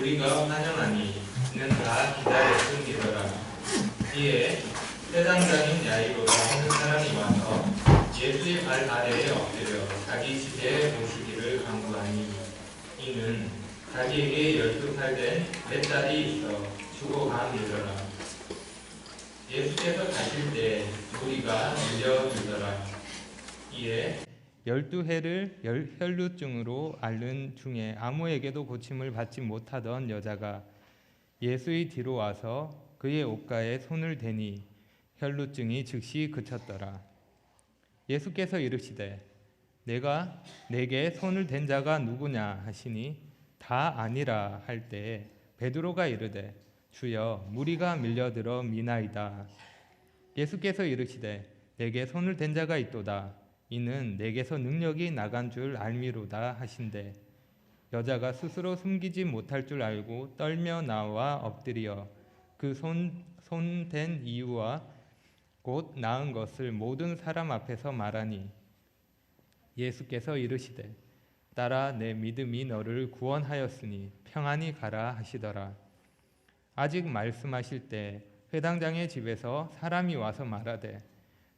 우리가 환영하니 이는 다 기다렸음이더라. 이에 회당장인 야이로가 하는 사람이 와서 예수의 발 아래에 엎드려 자기 집에 모시기를 간구하니 이는 자기에게 12살 된 맷딸이 있어 죽어감이더라. 예수께서 가실 때 무리가 밀려들더라. 이에 12해를 혈루증으로 앓는 중에 아무에게도 고침을 받지 못하던 여자가 예수의 뒤로 와서 그의 옷가에 손을 대니 혈루증이 즉시 그쳤더라. 예수께서 이르시되 내가 내게 손을 댄 자가 누구냐 하시니 다 아니라 할 때에 베드로가 이르되 주여 무리가 밀려들어 미나이다. 예수께서 이르시되 내게 손을 댄 자가 있도다. 이는 내게서 능력이 나간 줄 알미로다 하신대 여자가 스스로 숨기지 못할 줄 알고 떨며 나와 엎드려 그 손 댄 이유와 곧 나은 것을 모든 사람 앞에서 말하니 예수께서 이르시되 딸아 내 믿음이 너를 구원하였으니 평안히 가라 하시더라. 아직 말씀하실 때 회당장의 집에서 사람이 와서 말하되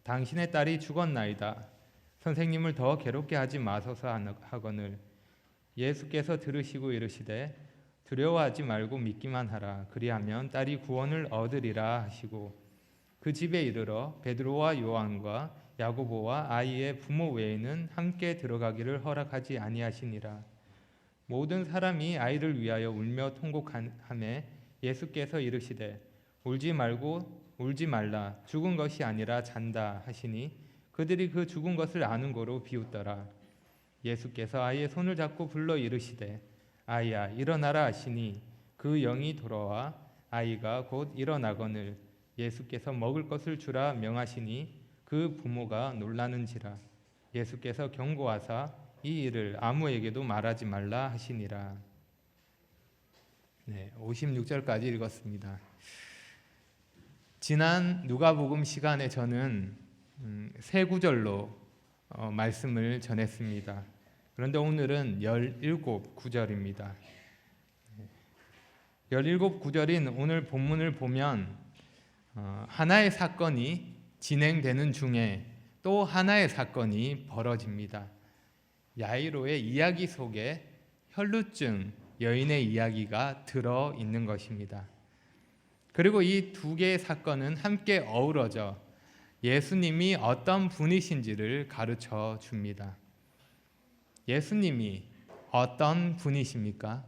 당신의 딸이 죽었나이다. 선생님을 더 괴롭게 하지 마소서 하거늘 예수께서 들으시고 이르시되 두려워하지 말고 믿기만 하라. 그리하면 딸이 구원을 얻으리라 하시고 그 집에 이르러 베드로와 요한과 야고보와 아이의 부모 외에는 함께 들어가기를 허락하지 아니하시니라. 모든 사람이 아이를 위하여 울며 통곡하매 예수께서 이르시되 울지 말라. 죽은 것이 아니라 잔다 하시니 그들이 그 죽은 것을 아는 거로 비웃더라. 예수께서 아이의 손을 잡고 불러 이르시되 아이야 일어나라 하시니 그 영이 돌아와 아이가 곧 일어나거늘 예수께서 먹을 것을 주라 명하시니 그 부모가 놀라는지라. 예수께서 경고하사 이 일을 아무에게도 말하지 말라 하시니라. 56절까지 읽었습니다. 지난 누가복음 시간에 저는 세 구절로 말씀을 전했습니다. 그런데 오늘은 17구절입니다. 17구절인 오늘 본문을 보면 하나의 사건이 진행되는 중에 또 하나의 사건이 벌어집니다. 야이로의 이야기 속에 혈루증 여인의 이야기가 들어있는 것입니다. 그리고 이 두 개의 사건은 함께 어우러져 예수님이 어떤 분이신지를 가르쳐 줍니다. 예수님이 어떤 분이십니까?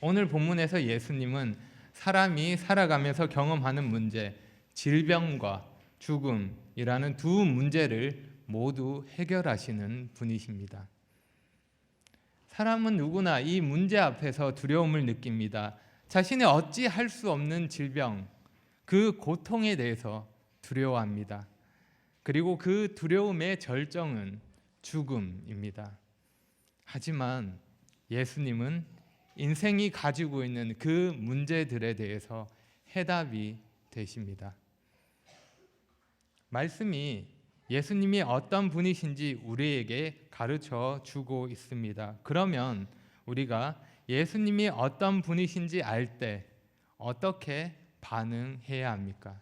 오늘 본문에서 예수님은 사람이 살아가면서 경험하는 문제, 질병과 죽음이라는 두 문제를 모두 해결하시는 분이십니다. 사람은 누구나 이 문제 앞에서 두려움을 느낍니다. 자신이 어찌할 수 없는 질병, 그 고통에 대해서 두려워합니다. 그리고 그 두려움의 절정은 죽음입니다. 하지만 예수님은 인생이 가지고 있는 그 문제들에 대해서 해답이 되십니다. 말씀이 예수님이 어떤 분이신지 우리에게 가르쳐 주고 있습니다. 그러면 우리가 예수님이 어떤 분이신지 알 때 어떻게 반응해야 합니까?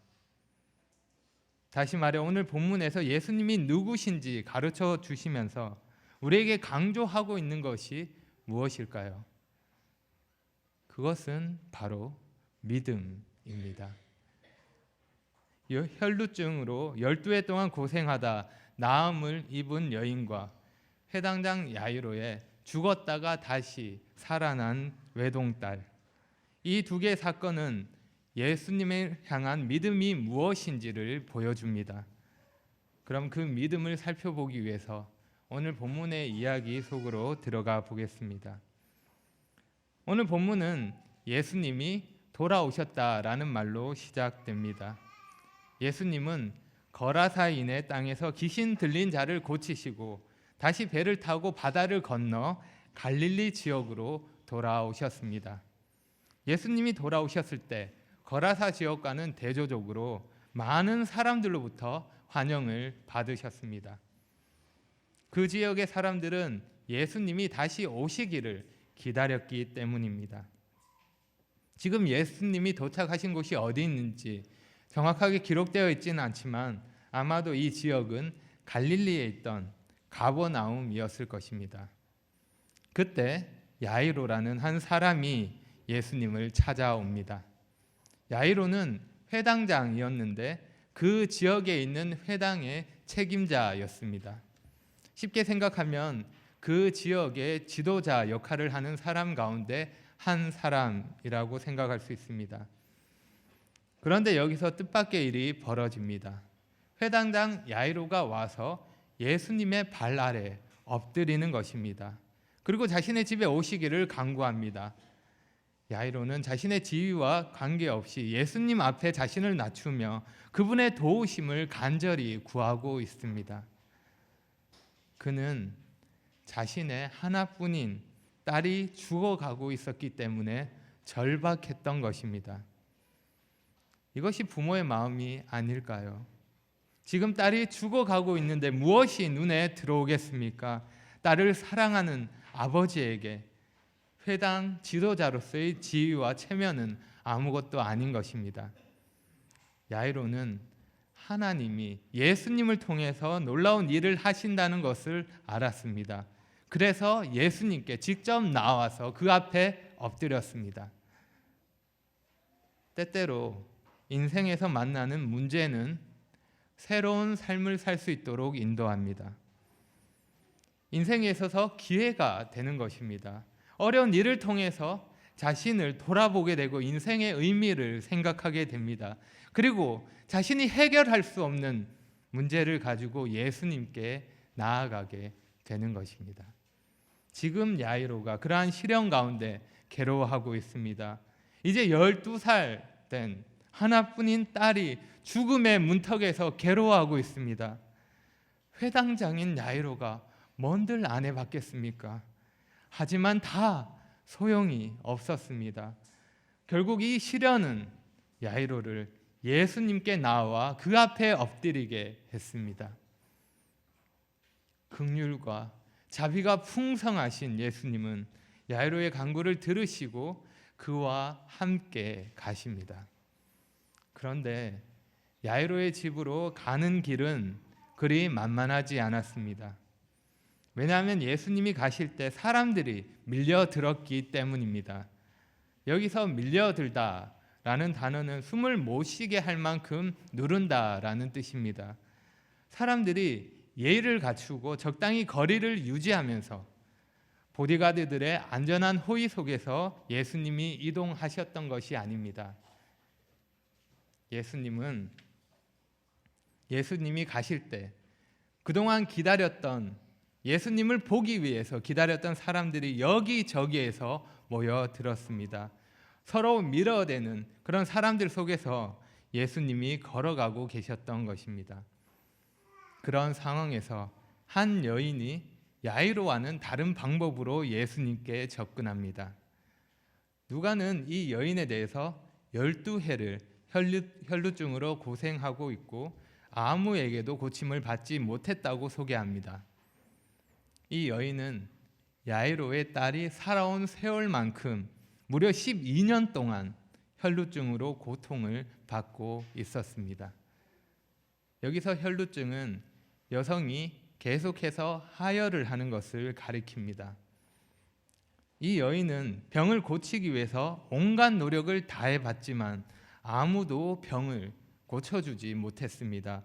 다시 말해 오늘 본문에서 예수님이 누구신지 가르쳐 주시면서 우리에게 강조하고 있는 것이 무엇일까요? 그것은 바로 믿음입니다. 혈루증으로 12해 동안 고생하다 나음을 입은 여인과 회당장 야이로의 죽었다가 다시 살아난 외동딸, 이 두 개의 사건은 예수님을 향한 믿음이 무엇인지를 보여줍니다. 그럼 그 믿음을 살펴보기 위해서 오늘 본문의 이야기 속으로 들어가 보겠습니다. 오늘 본문은 예수님이 돌아오셨다라는 말로 시작됩니다. 예수님은 거라사인의 땅에서 귀신 들린 자를 고치시고 다시 배를 타고 바다를 건너 갈릴리 지역으로 돌아오셨습니다. 예수님이 돌아오셨을 때 거라사 지역과는 대조적으로 많은 사람들로부터 환영을 받으셨습니다. 그 지역의 사람들은 예수님이 다시 오시기를 기다렸기 때문입니다. 지금 예수님이 도착하신 곳이 어디 있는지 정확하게 기록되어 있지는 않지만 아마도 이 지역은 갈릴리에 있던 가버나움이었을 것입니다. 그때 야이로라는 한 사람이 예수님을 찾아옵니다. 야이로는 회당장이었는데 그 지역에 있는 회당의 책임자였습니다. 쉽게 생각하면 그 지역의 지도자 역할을 하는 사람 가운데 한 사람이라고 생각할 수 있습니다. 그런데 여기서 뜻밖의 일이 벌어집니다. 회당장 야이로가 와서 예수님의 발 아래 엎드리는 것입니다. 그리고 자신의 집에 오시기를 간구합니다. 야이로는 자신의 지위와 관계없이 예수님 앞에 자신을 낮추며 그분의 도우심을 간절히 구하고 있습니다. 그는 자신의 하나뿐인 딸이 죽어가고 있었기 때문에 절박했던 것입니다. 이것이 부모의 마음이 아닐까요? 지금 딸이 죽어가고 있는데 무엇이 눈에 들어오겠습니까? 딸을 사랑하는 아버지에게 회당 지도자로서의 지위와 체면은 아무것도 아닌 것입니다. 야이로는 하나님이 예수님을 통해서 놀라운 일을 하신다는 것을 알았습니다. 그래서 예수님께 직접 나와서 그 앞에 엎드렸습니다. 때때로 인생에서 만나는 문제는 새로운 삶을 살 수 있도록 인도합니다. 인생에 있어서 기회가 되는 것입니다. 어려운 일을 통해서 자신을 돌아보게 되고 인생의 의미를 생각하게 됩니다. 그리고 자신이 해결할 수 없는 문제를 가지고 예수님께 나아가게 되는 것입니다. 지금 야이로가 그러한 시련 가운데 괴로워하고 있습니다. 이제 12살 된 하나뿐인 딸이 죽음의 문턱에서 괴로워하고 있습니다. 회당장인 야이로가 뭔들 안 해봤겠습니까? 하지만 다 소용이 없었습니다. 결국 이 시련은 야이로를 예수님께 나와 그 앞에 엎드리게 했습니다. 긍휼과 자비가 풍성하신 예수님은 야이로의 간구를 들으시고 그와 함께 가십니다. 그런데 야이로의 집으로 가는 길은 그리 만만하지 않았습니다. 왜냐하면 예수님이 가실 때 사람들이 밀려들었기 때문입니다. 여기서 밀려들다라는 단어는 숨을 못 쉬게 할 만큼 누른다라는 뜻입니다. 사람들이 예의를 갖추고 적당히 거리를 유지하면서 보디가드들의 안전한 호의 속에서 예수님이 이동하셨던 것이 아닙니다. 예수님이 가실 때 그동안 기다렸던 예수님을 보기 위해서 기다렸던 사람들이 여기저기에서 모여들었습니다. 서로 밀어대는 그런 사람들 속에서 예수님이 걸어가고 계셨던 것입니다. 그런 상황에서 한 여인이 야이로와는 다른 방법으로 예수님께 접근합니다. 누가는 이 여인에 대해서 12해를 혈루증으로 고생하고 있고 아무에게도 고침을 받지 못했다고 소개합니다. 이 여인은 야이로의 딸이 살아온 세월만큼 무려 12년 동안 혈루증으로 고통을 받고 있었습니다. 여기서 혈루증은 여성이 계속해서 하혈을 하는 것을 가리킵니다. 이 여인은 병을 고치기 위해서 온갖 노력을 다해봤지만 아무도 병을 고쳐주지 못했습니다.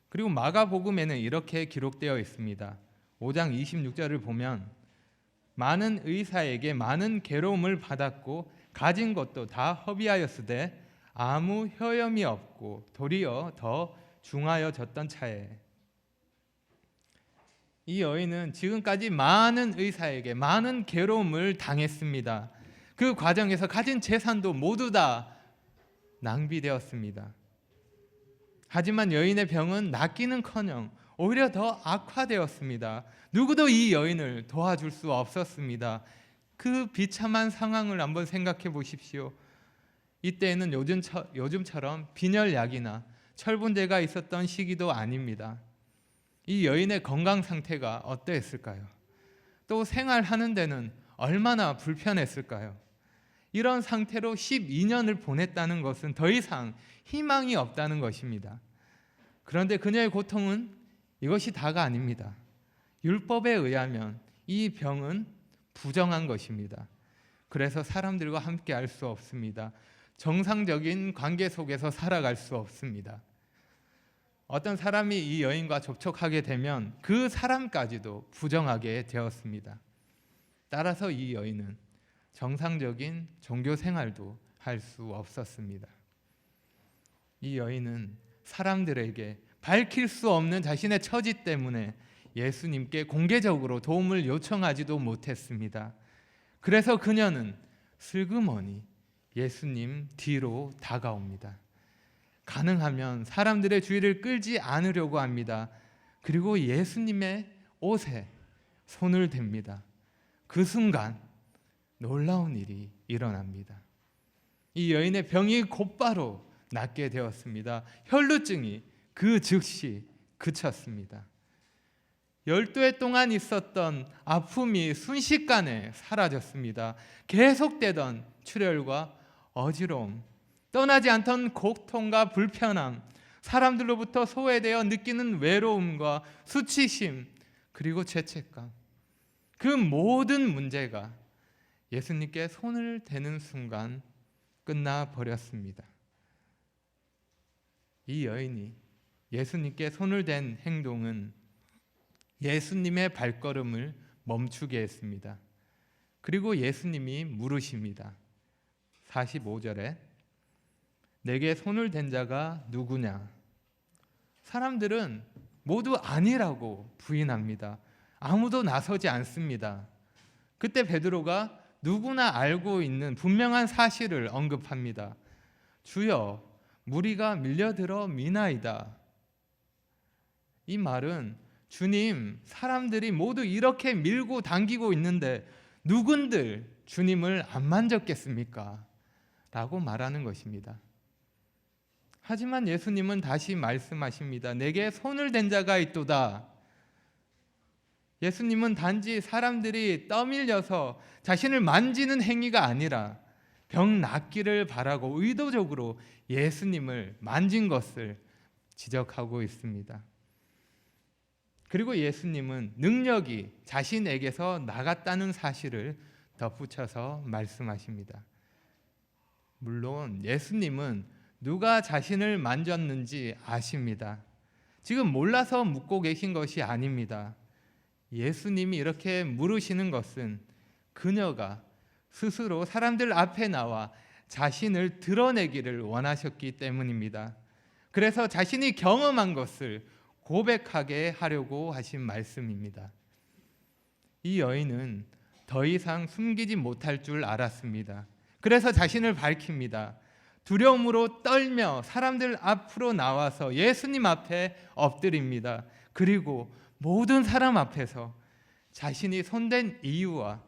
그리고 마가복음에는 이렇게 기록되어 있습니다. 5장 26절을 보면 많은 의사에게 많은 괴로움을 받았고 가진 것도 다 허비하였으되 아무 효염이 없고 도리어 더 중하여졌던 차에 이 여인은 지금까지 많은 의사에게 많은 괴로움을 당했습니다. 그 과정에서 가진 재산도 모두 다 낭비되었습니다. 하지만 여인의 병은 낫기는커녕 오히려 더 악화되었습니다. 누구도 이 여인을 도와줄 수 없었습니다. 그 비참한 상황을 한번 생각해 보십시오. 이때에는 요즘처럼 빈혈약이나 철분제가 있었던 시기도 아닙니다. 이 여인의 건강 상태가 어떠했을까요? 또 생활하는 데는 얼마나 불편했을까요? 이런 상태로 12년을 보냈다는 것은 더 이상 희망이 없다는 것입니다. 그런데 그녀의 고통은 이것이 다가 아닙니다. 율법에 의하면 이 병은 부정한 것입니다. 그래서 사람들과 함께 할 수 없습니다. 정상적인 관계 속에서 살아갈 수 없습니다. 어떤 사람이 이 여인과 접촉하게 되면 그 사람까지도 부정하게 되었습니다. 따라서 이 여인은 정상적인 종교 생활도 할 수 없었습니다. 이 여인은 사람들에게 밝힐 수 없는 자신의 처지 때문에 예수님께 공개적으로 도움을 요청하지도 못했습니다. 그래서 그녀는 슬그머니 예수님 뒤로 다가옵니다. 가능하면 사람들의 주의를 끌지 않으려고 합니다. 그리고 예수님의 옷에 손을 댑니다. 그 순간 놀라운 일이 일어납니다. 이 여인의 병이 곧바로 낫게 되었습니다. 혈루증이 그 즉시 그쳤습니다. 12해 동안 있었던 아픔이 순식간에 사라졌습니다. 계속되던 출혈과 어지러움, 떠나지 않던 고통과 불편함, 사람들로부터 소외되어 느끼는 외로움과 수치심, 그리고 죄책감, 그 모든 문제가 예수님께 손을 대는 순간 끝나버렸습니다. 이 여인이 예수님께 손을 댄 행동은 예수님의 발걸음을 멈추게 했습니다. 그리고 예수님이 물으십니다. 45절에 내게 손을 댄 자가 누구냐? 사람들은 모두 아니라고 부인합니다. 아무도 나서지 않습니다. 그때 베드로가 누구나 알고 있는 분명한 사실을 언급합니다. 주여, 무리가 밀려들어 미나이다. 이 말은 주님, 사람들이 모두 이렇게 밀고 당기고 있는데 누군들 주님을 안 만졌겠습니까? 라고 말하는 것입니다. 하지만 예수님은 다시 말씀하십니다. 내게 손을 댄 자가 있도다. 예수님은 단지 사람들이 떠밀려서 자신을 만지는 행위가 아니라 병 낫기를 바라고 의도적으로 예수님을 만진 것을 지적하고 있습니다. 그리고 예수님은 능력이 자신에게서 나갔다는 사실을 덧붙여서 말씀하십니다. 물론 예수님은 누가 자신을 만졌는지 아십니다. 지금 몰라서 묻고 계신 것이 아닙니다. 예수님이 이렇게 물으시는 것은 그녀가 스스로 사람들 앞에 나와 자신을 드러내기를 원하셨기 때문입니다. 그래서 자신이 경험한 것을 고백하게 하려고 하신 말씀입니다. 이 여인은 더 이상 숨기지 못할 줄 알았습니다. 그래서 자신을 밝힙니다. 두려움으로 떨며 사람들 앞으로 나와서 예수님 앞에 엎드립니다. 그리고 모든 사람 앞에서 자신이 손댄 이유와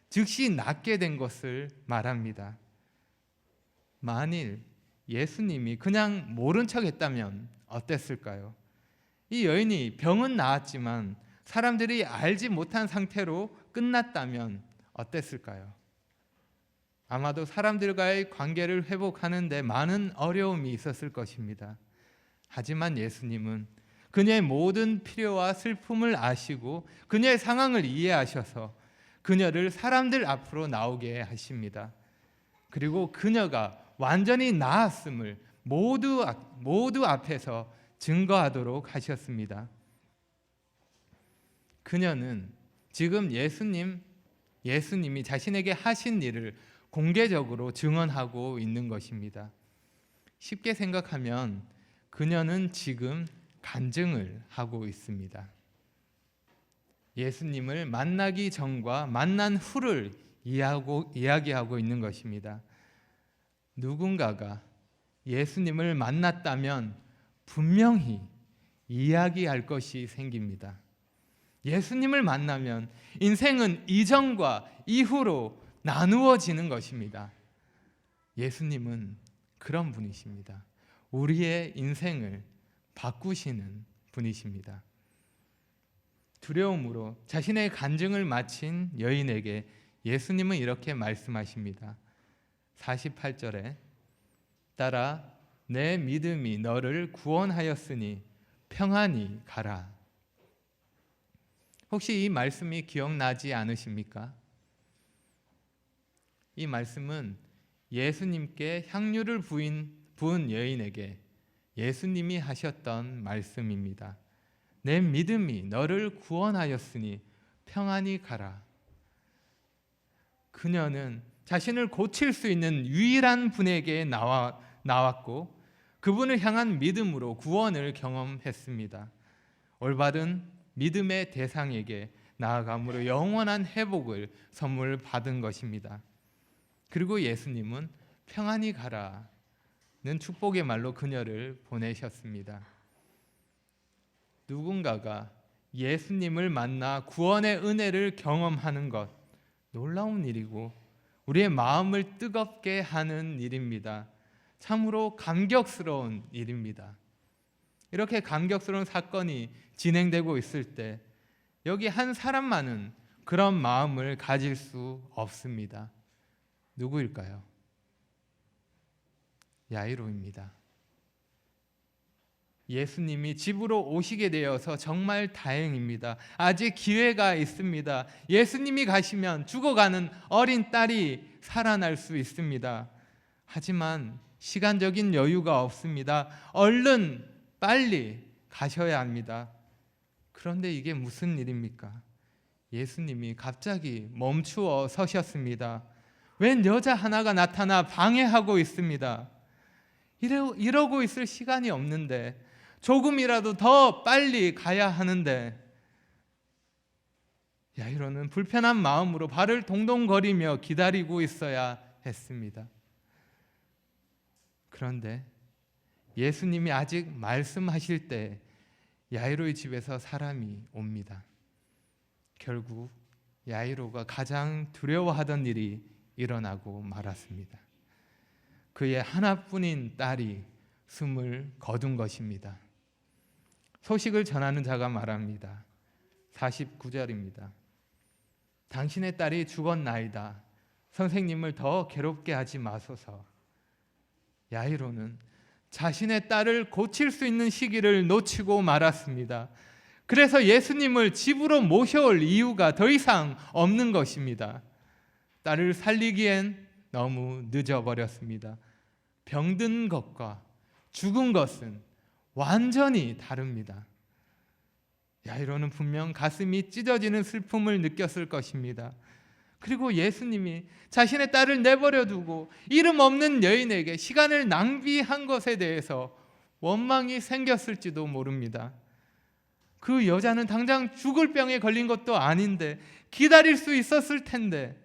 즉시 낫게 된 것을 말합니다. 만일 예수님이 그냥 모른 척 했다면 어땠을까요? 이 여인이 병은 나았지만 사람들이 알지 못한 상태로 끝났다면 어땠을까요? 아마도 사람들과의 관계를 회복하는 데 많은 어려움이 있었을 것입니다. 하지만 예수님은 그녀의 모든 필요와 슬픔을 아시고 그녀의 상황을 이해하셔서 그녀를 사람들 앞으로 나오게 하십니다. 그리고 그녀가 완전히 나았음을 모두 앞에서 증거하도록 하셨습니다. 그녀는 지금 예수님이 자신에게 하신 일을 공개적으로 증언하고 있는 것입니다. 쉽게 생각하면 그녀는 지금 간증을 하고 있습니다. 예수님을 만나기 전과 만난 후를 이야기하고 있는 것입니다. 누군가가 예수님을 만났다면 분명히 이야기할 것이 생깁니다. 예수님을 만나면 인생은 이전과 이후로 나누어지는 것입니다. 예수님은 그런 분이십니다. 우리의 인생을 바꾸시는 분이십니다. 두려움으로 자신의 간증을 마친 여인에게 예수님은 이렇게 말씀하십니다. 48절에 따라 내 믿음이 너를 구원하였으니 평안히 가라. 혹시 이 말씀이 기억나지 않으십니까? 이 말씀은 예수님께 향유를 부은 여인에게 예수님이 하셨던 말씀입니다. 내 믿음이 너를 구원하였으니 평안히 가라. 그녀는 자신을 고칠 수 있는 유일한 분에게 나왔고 그분을 향한 믿음으로 구원을 경험했습니다. 올바른 믿음의 대상에게 나아감으로 영원한 회복을 선물 받은 것입니다. 그리고 예수님은 평안히 가라는 축복의 말로 그녀를 보내셨습니다. 누군가가 예수님을 만나 구원의 은혜를 경험하는 것, 놀라운 일이고 우리의 마음을 뜨겁게 하는 일입니다. 참으로 감격스러운 일입니다. 이렇게 감격스러운 사건이 진행되고 있을 때 여기 한 사람만은 그런 마음을 가질 수 없습니다. 누구일까요? 야이로입니다. 예수님이 집으로 오시게 되어서 정말 다행입니다. 아직 기회가 있습니다. 예수님이 가시면 죽어가는 어린 딸이 살아날 수 있습니다. 하지만 시간적인 여유가 없습니다. 얼른 빨리 가셔야 합니다. 그런데 이게 무슨 일입니까? 예수님이 갑자기 멈추어 서셨습니다. 웬 여자 하나가 나타나 방해하고 있습니다. 이러고 있을 시간이 없는데, 조금이라도 더 빨리 가야 하는데, 야이로는 불편한 마음으로 발을 동동거리며 기다리고 있어야 했습니다. 그런데 예수님이 아직 말씀하실 때 야이로의 집에서 사람이 옵니다. 결국 야이로가 가장 두려워하던 일이 일어나고 말았습니다. 그의 하나뿐인 딸이 숨을 거둔 것입니다. 소식을 전하는 자가 말합니다. 49절입니다. 당신의 딸이 죽었나이다. 선생님을 더 괴롭게 하지 마소서. 야이로는 자신의 딸을 고칠 수 있는 시기를 놓치고 말았습니다. 그래서 예수님을 집으로 모셔올 이유가 더 이상 없는 것입니다. 딸을 살리기엔 너무 늦어버렸습니다. 병든 것과 죽은 것은 완전히 다릅니다. 야이로는 분명 가슴이 찢어지는 슬픔을 느꼈을 것입니다. 그리고 예수님이 자신의 딸을 내버려 두고 이름 없는 여인에게 시간을 낭비한 것에 대해서 원망이 생겼을지도 모릅니다. 그 여자는 당장 죽을 병에 걸린 것도 아닌데 기다릴 수 있었을 텐데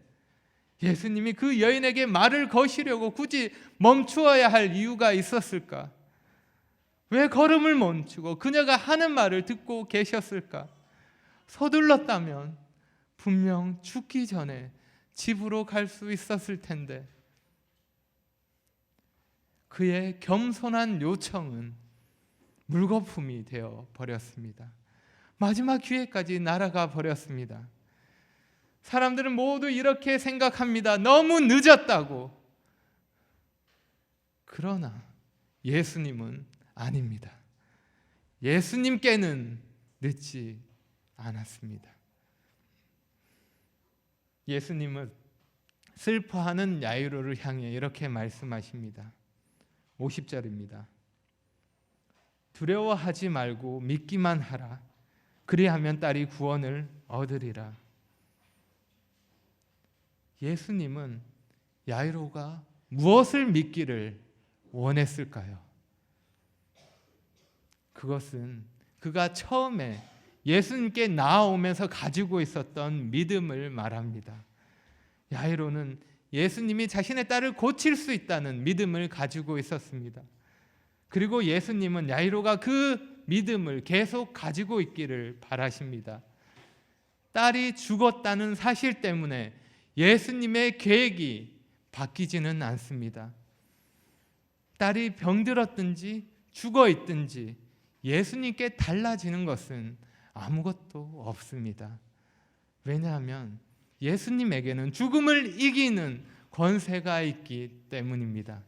예수님이 그 여인에게 말을 거시려고 굳이 멈추어야 할 이유가 있었을까? 왜 걸음을 멈추고 그녀가 하는 말을 듣고 계셨을까? 서둘렀다면 분명 죽기 전에 집으로 갈 수 있었을 텐데 그의 겸손한 요청은 물거품이 되어 버렸습니다. 마지막 기회까지 날아가 버렸습니다. 사람들은 모두 이렇게 생각합니다. 너무 늦었다고. 그러나 예수님은 아닙니다. 예수님께는 늦지 않았습니다. 예수님은 슬퍼하는 야이로를 향해 이렇게 말씀하십니다. 50절입니다. 두려워하지 말고 믿기만 하라. 그리하면 딸이 구원을 얻으리라. 예수님은 야이로가 무엇을 믿기를 원했을까요? 그것은 그가 처음에 예수님께 나아오면서 가지고 있었던 믿음을 말합니다. 야이로는 예수님이 자신의 딸을 고칠 수 있다는 믿음을 가지고 있었습니다. 그리고 예수님은 야이로가 그 믿음을 계속 가지고 있기를 바라십니다. 딸이 죽었다는 사실 때문에 예수님의 계획이 바뀌지는 않습니다. 딸이 병들었든지 죽어 있든지 예수님께 달라지는 것은 아무것도 없습니다. 왜냐하면 예수님에게는 죽음을 이기는 권세가 있기 때문입니다.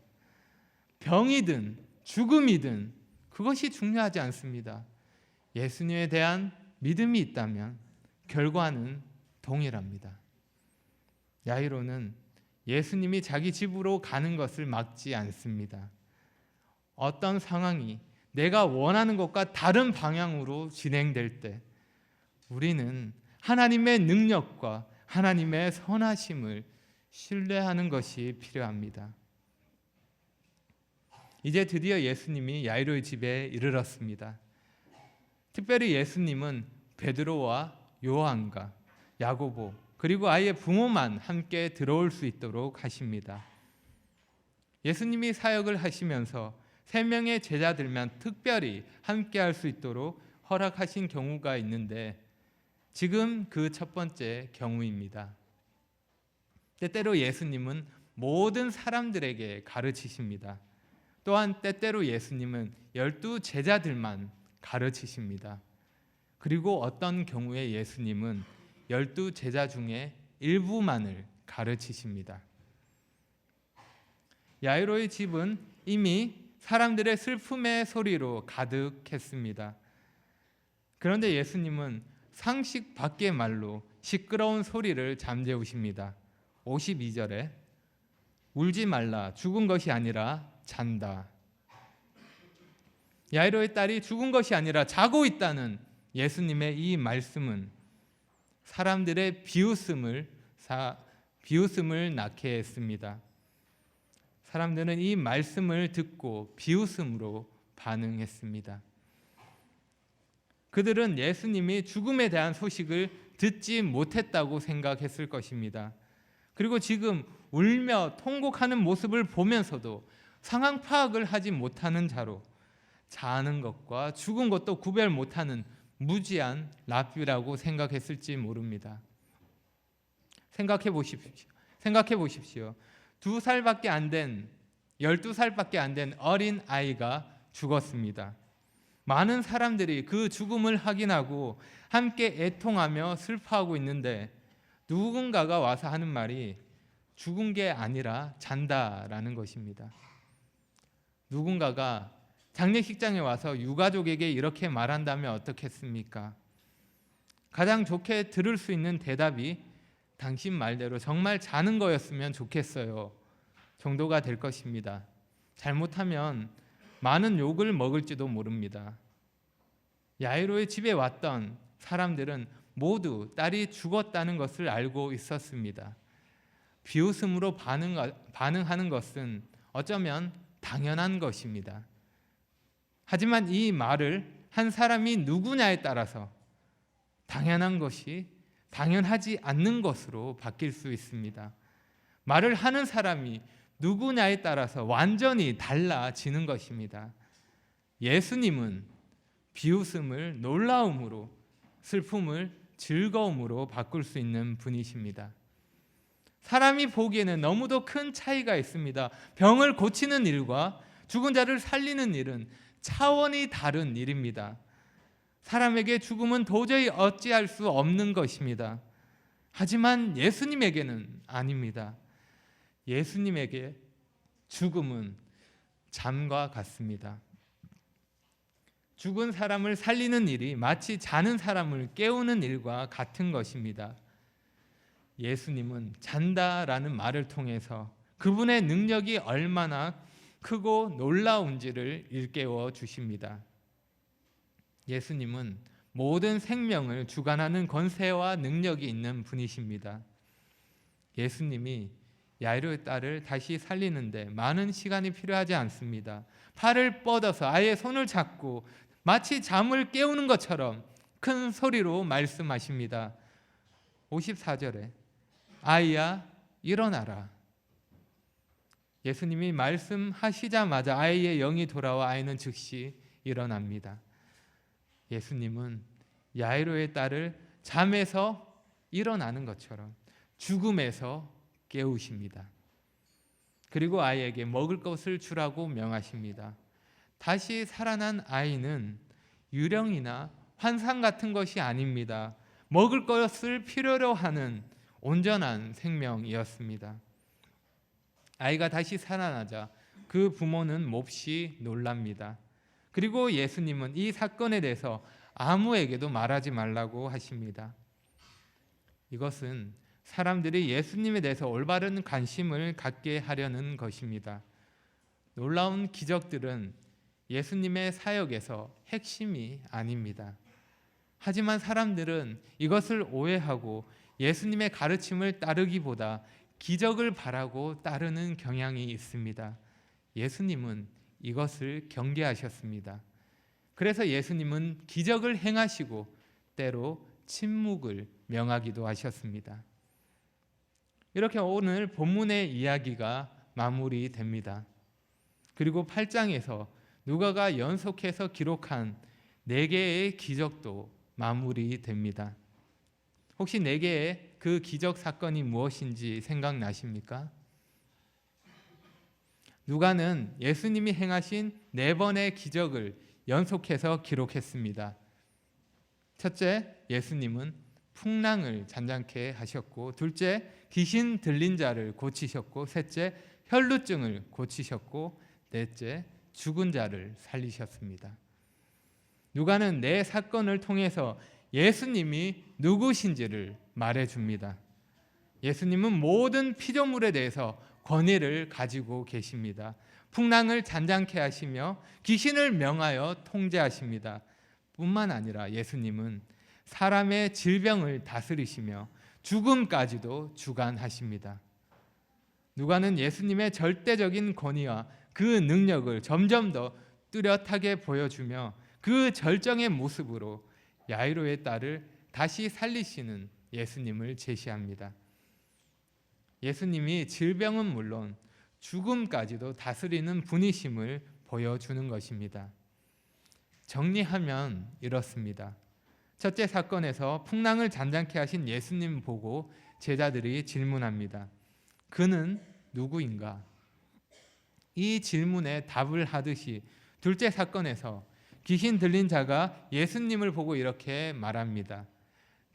병이든 죽음이든 그것이 중요하지 않습니다. 예수님에 대한 믿음이 있다면 결과는 동일합니다. 야이로는 예수님이 자기 집으로 가는 것을 막지 않습니다. 어떤 상황이 내가 원하는 것과 다른 방향으로 진행될 때 우리는 하나님의 능력과 하나님의 선하심을 신뢰하는 것이 필요합니다. 이제 드디어 예수님이 야이로의 집에 이르렀습니다. 특별히 예수님은 베드로와 요한과 야고보 그리고 아이의 부모만 함께 들어올 수 있도록 하십니다. 예수님이 사역을 하시면서 3명의 제자들만 특별히 함께 할 수 있도록 허락하신 경우가 있는데 지금 그 첫 번째 경우입니다. 때때로 예수님은 모든 사람들에게 가르치십니다. 또한 때때로 예수님은 12 제자들만 가르치십니다. 그리고 어떤 경우에 예수님은 12 제자 중에 일부만을 가르치십니다. 야이로의 집은 이미 사람들의 슬픔의 소리로 가득했습니다. 그런데 예수님은 상식 밖의 말로 시끄러운 소리를 잠재우십니다. 52절에 울지 말라, 죽은 것이 아니라 잔다. 야이로의 딸이 죽은 것이 아니라 자고 있다는 예수님의 이 말씀은 사람들의 비웃음을 낳게 했습니다. 사람들은 이 말씀을 듣고 비웃음으로 반응했습니다. 그들은 예수님이 죽음에 대한 소식을 듣지 못했다고 생각했을 것입니다. 그리고 지금 울며 통곡하는 모습을 보면서도 상황 파악을 하지 못하는 자로 자는 것과 죽은 것도 구별 못하는 무지한 랍비라고 생각했을지 모릅니다. 생각해 보십시오. 2살밖에 안 된, 12살밖에 안 된 어린 아이가 죽었습니다. 많은 사람들이 그 죽음을 확인하고 함께 애통하며 슬퍼하고 있는데 누군가가 와서 하는 말이 죽은 게 아니라 잔다라는 것입니다. 누군가가 장례식장에 와서 유가족에게 이렇게 말한다면 어떻겠습니까? 가장 좋게 들을 수 있는 대답이 당신 말대로 정말 자는 거였으면 좋겠어요 정도가 될 것입니다. 잘못하면 많은 욕을 먹을지도 모릅니다. 야이로의 집에 왔던 사람들은 모두 딸이 죽었다는 것을 알고 있었습니다. 비웃음으로 반응하는 것은 어쩌면 당연한 것입니다. 하지만 이 말을 한 사람이 누구냐에 따라서 당연한 것이 당연하지 않는 것으로 바뀔 수 있습니다. 말을 하는 사람이 누구냐에 따라서 완전히 달라지는 것입니다. 예수님은 비웃음을 놀라움으로, 슬픔을 즐거움으로 바꿀 수 있는 분이십니다. 사람이 보기에는 너무도 큰 차이가 있습니다. 병을 고치는 일과 죽은 자를 살리는 일은 차원이 다른 일입니다. 사람에게 죽음은 도저히 어찌할 수 없는 것입니다. 하지만 예수님에게는 아닙니다. 예수님에게 죽음은 잠과 같습니다. 죽은 사람을 살리는 일이 마치 자는 사람을 깨우는 일과 같은 것입니다. 예수님은 잔다라는 말을 통해서 그분의 능력이 얼마나 크고 놀라운지를 일깨워 주십니다. 예수님은 모든 생명을 주관하는 권세와 능력이 있는 분이십니다. 예수님이 야이로의 딸을 다시 살리는데 많은 시간이 필요하지 않습니다. 팔을 뻗어서 아이의 손을 잡고 마치 잠을 깨우는 것처럼 큰 소리로 말씀하십니다. 54절에 아이야 일어나라. 예수님이 말씀하시자마자 아이의 영이 돌아와 아이는 즉시 일어납니다. 예수님은 야이로의 딸을 잠에서 일어나는 것처럼 죽음에서 깨우십니다. 그리고 아이에게 먹을 것을 주라고 명하십니다. 다시 살아난 아이는 유령이나 환상 같은 것이 아닙니다. 먹을 것을 필요로 하는 온전한 생명이었습니다. 아이가 다시 살아나자 그 부모는 몹시 놀랍니다. 그리고 예수님은 이 사건에 대해서 아무에게도 말하지 말라고 하십니다. 이것은 사람들이 예수님에 대해서 올바른 관심을 갖게 하려는 것입니다. 놀라운 기적들은 예수님의 사역에서 핵심이 아닙니다. 하지만 사람들은 이것을 오해하고 예수님의 가르침을 따르기보다 기적을 바라고 따르는 경향이 있습니다. 예수님은 이것을 경계하셨습니다. 그래서 예수님은 기적을 행하시고 때로 침묵을 명하기도 하셨습니다. 이렇게 오늘 본문의 이야기가 마무리됩니다. 그리고 8장에서 누가가 연속해서 기록한 4개의 기적도 마무리됩니다. 혹시 4개의 그 기적 사건이 무엇인지 생각나십니까? 누가는 예수님이 행하신 4번의 기적을 연속해서 기록했습니다. 첫째, 예수님은 풍랑을 잔잔케 하셨고, 둘째, 귀신 들린 자를 고치셨고, 셋째, 혈루증을 고치셨고, 넷째, 죽은 자를 살리셨습니다. 누가는 4 사건을 통해서 예수님이 누구신지를 말해줍니다. 예수님은 모든 피조물에 대해서 권위를 가지고 계십니다. 풍랑을 잔잔케 하시며 귀신을 명하여 통제하십니다. 뿐만 아니라 예수님은 사람의 질병을 다스리시며 죽음까지도 주관하십니다. 누가는 예수님의 절대적인 권위와 그 능력을 점점 더 뚜렷하게 보여주며 그 절정의 모습으로 야이로의 딸을 다시 살리시는 예수님을 제시합니다. 예수님이 질병은 물론 죽음까지도 다스리는 분이심을 보여주는 것입니다. 정리하면 이렇습니다. 첫째 사건에서 풍랑을 잔잔케 하신 예수님 보고 제자들이 질문합니다. 그는 누구인가? 이 질문에 답을 하듯이 둘째 사건에서 귀신 들린 자가 예수님을 보고 이렇게 말합니다.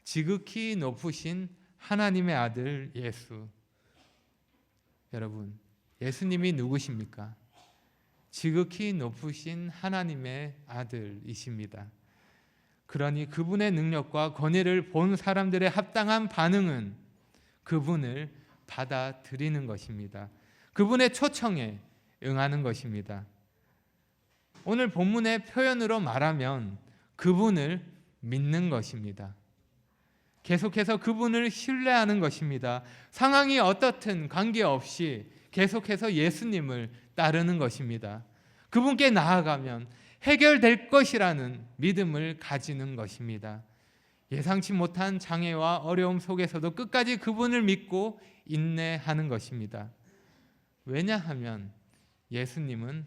지극히 높으신 하나님의 아들 예수. 여러분, 예수님이 누구십니까? 지극히 높으신 하나님의 아들이십니다. 그러니 그분의 능력과 권위를 본 사람들의 합당한 반응은 그분을 받아들이는 것입니다. 그분의 초청에 응하는 것입니다. 오늘 본문의 표현으로 말하면 그분을 믿는 것입니다. 계속해서 그분을 신뢰하는 것입니다. 상황이 어떻든 관계없이 계속해서 예수님을 따르는 것입니다. 그분께 나아가면 해결될 것이라는 믿음을 가지는 것입니다. 예상치 못한 장애와 어려움 속에서도 끝까지 그분을 믿고 인내하는 것입니다. 왜냐하면 예수님은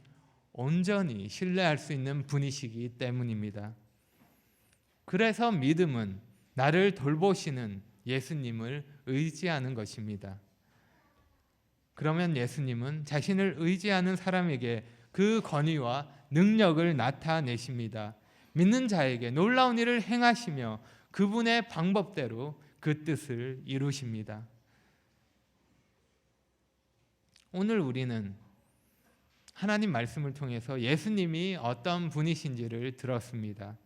온전히 신뢰할 수 있는 분이시기 때문입니다. 그래서 믿음은 나를 돌보시는 예수님을 의지하는 것입니다. 그러면 예수님은 자신을 의지하는 사람에게 그 권위와 능력을 나타내십니다. 믿는 자에게 놀라운 일을 행하시며 그분의 방법대로 그 뜻을 이루십니다. 오늘 우리는 하나님 말씀을 통해서 예수님이 어떤 분이신지를 들었습니다.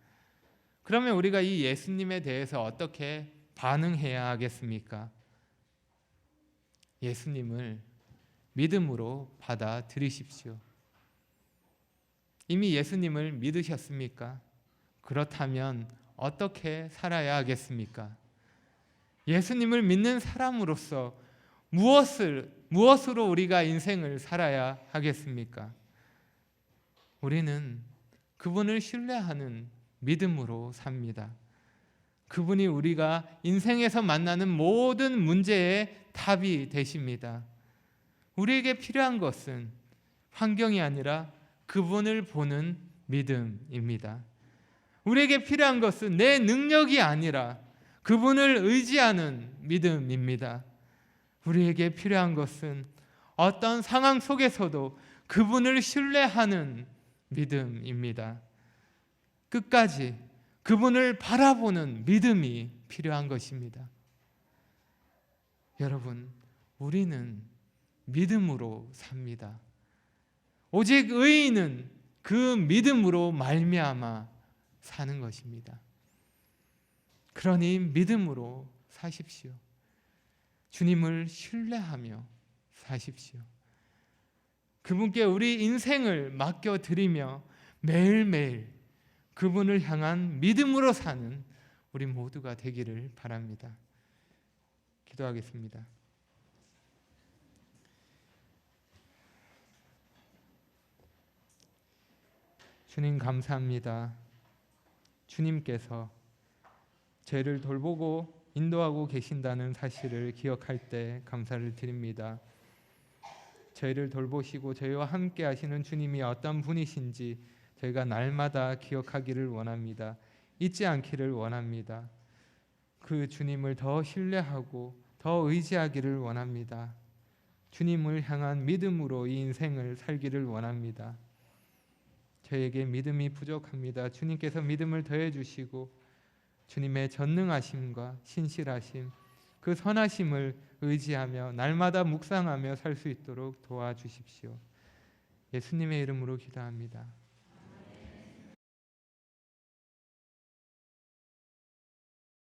그러면 우리가 이 예수님에 대해서 어떻게 반응해야 하겠습니까? 예수님을 믿음으로 받아들이십시오. 이미 예수님을 믿으셨습니까? 그렇다면 어떻게 살아야 하겠습니까? 예수님을 믿는 사람으로서 무엇으로 우리가 인생을 살아야 하겠습니까? 우리는 그분을 신뢰하는 믿음으로 삽니다. 그분이 우리가 인생에서 만나는 모든 문제의 답이 되십니다. 우리에게 필요한 것은 환경이 아니라 그분을 보는 믿음입니다. 우리에게 필요한 것은 내 능력이 아니라 그분을 의지하는 믿음입니다. 우리에게 필요한 것은 어떤 상황 속에서도 그분을 신뢰하는 믿음입니다. 끝까지 그분을 바라보는 믿음이 필요한 것입니다. 여러분, 우리는 믿음으로 삽니다. 오직 의인은 그 믿음으로 말미암아 사는 것입니다. 그러니 믿음으로 사십시오. 주님을 신뢰하며 사십시오. 그분께 우리 인생을 맡겨드리며 매일매일 그분을 향한 믿음으로 사는 우리 모두가 되기를 바랍니다. 기도하겠습니다. 주님 감사합니다. 주님께서 죄를 돌보고 인도하고 계신다는 사실을 기억할 때 감사를 드립니다. 저희를 돌보시고 저희와 함께 하시는 주님이 어떤 분이신지 저희가 날마다 기억하기를 원합니다. 잊지 않기를 원합니다. 그 주님을 더 신뢰하고 더 의지하기를 원합니다. 주님을 향한 믿음으로 이 인생을 살기를 원합니다. 저에게 믿음이 부족합니다. 주님께서 믿음을 더해 주시고 주님의 전능하심과 신실하심, 그 선하심을 의지하며 날마다 묵상하며 살 수 있도록 도와주십시오. 예수님의 이름으로 기도합니다.